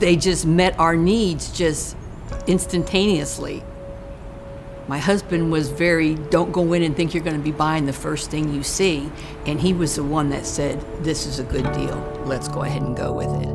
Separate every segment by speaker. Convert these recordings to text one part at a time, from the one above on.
Speaker 1: They just met our needs just instantaneously. My husband was very, don't go in and think you're going to be buying the first thing you see. And he was the one that said, this is a good deal. Let's go ahead and go with it.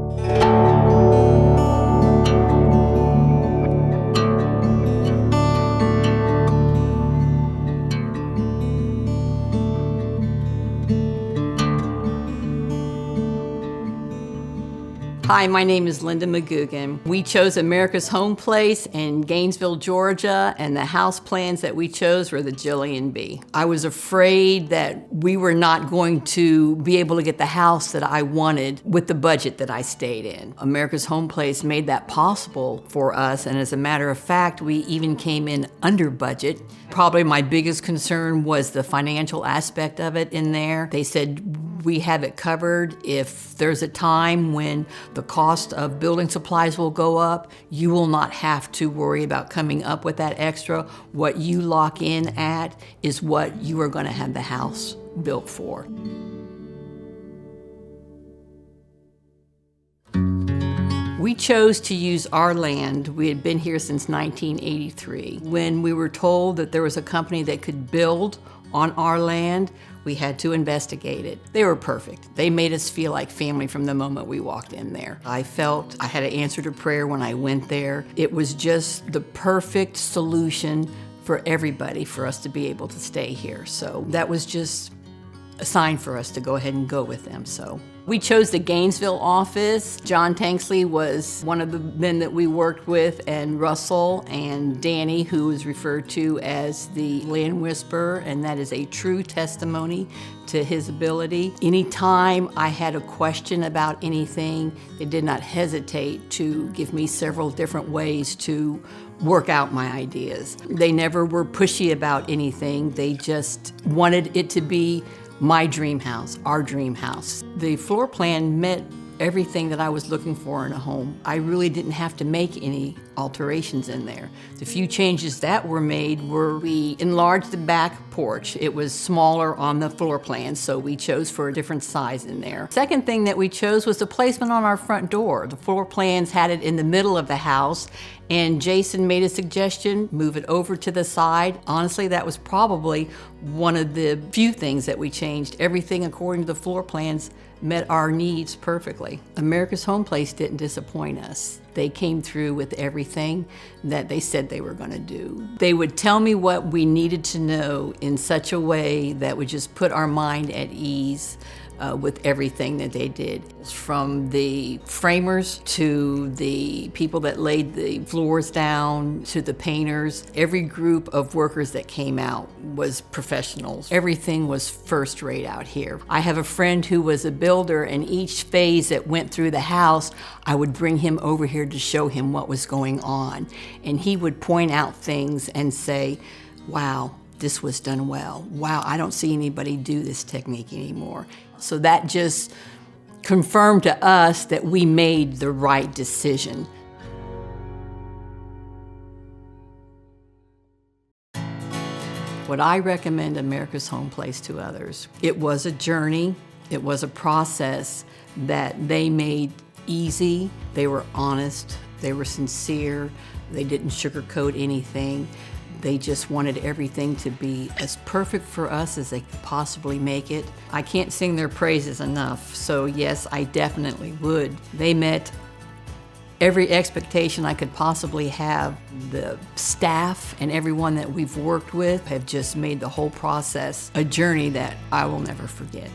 Speaker 1: Hi, my name is Linda McGugan. We chose America's Home Place in Gainesville, Georgia, and the house plans that we chose were the Jillian B. I was afraid that we were not going to be able to get the house that I wanted with the budget that I stayed in. America's Home Place made that possible for us, and as a matter of fact, we even came in under budget. Probably my biggest concern was the financial aspect of it in there. They said, we have it covered. If there's a time when the cost of building supplies will go up, you will not have to worry about coming up with that extra. What you lock in at is what you are going to have the house built for. We chose to use our land. We had been here since 1983. When we were told that there was a company that could build on our land, we had to investigate it. They were perfect. They made us feel like family from the moment we walked in there. I felt I had an answer to prayer when I went there. It was just the perfect solution for everybody for us to be able to stay here. So that was just a sign for us to go ahead and go with them. So we chose the Gainesville office. John Tanksley was one of the men that we worked with, and Russell and Danny, who is referred to as the land whisperer, and that is a true testimony to his ability. Anytime I had a question about anything, they did not hesitate to give me several different ways to work out my ideas. They never were pushy about anything. They just wanted it to be my dream house, our dream house. The floor plan met everything that I was looking for in a home. I really didn't have to make any alterations in there. The few changes that were made were we enlarged the back porch. It was smaller on the floor plan, so we chose for a different size in there. Second thing that we chose was the placement on our front door. The floor plans had it in the middle of the house, and Jason made a suggestion, move it over to the side. Honestly, that was probably one of the few things that we changed. Everything according to the floor plans met our needs perfectly. America's Home Place didn't disappoint us. They came through with everything that they said they were going to do. They would tell me what we needed to know in such a way that would just put our mind at ease with everything that they did. From the framers to the people that laid the floors down to the painters, every group of workers that came out was professionals. Everything was first rate out here. I have a friend who was a builder, and each phase that went through the house, I would bring him over here to show him what was going on. And he would point out things and say, wow, this was done well. Wow, I don't see anybody do this technique anymore. So that just confirmed to us that we made the right decision. Would I recommend America's Home Place to others? It was a journey. It was a process that they made easy. They were honest. They were sincere. They didn't sugarcoat anything. They just wanted everything to be as perfect for us as they could possibly make it. I can't sing their praises enough, so yes, I definitely would. They met every expectation I could possibly have. The staff and everyone that we've worked with have just made the whole process a journey that I will never forget.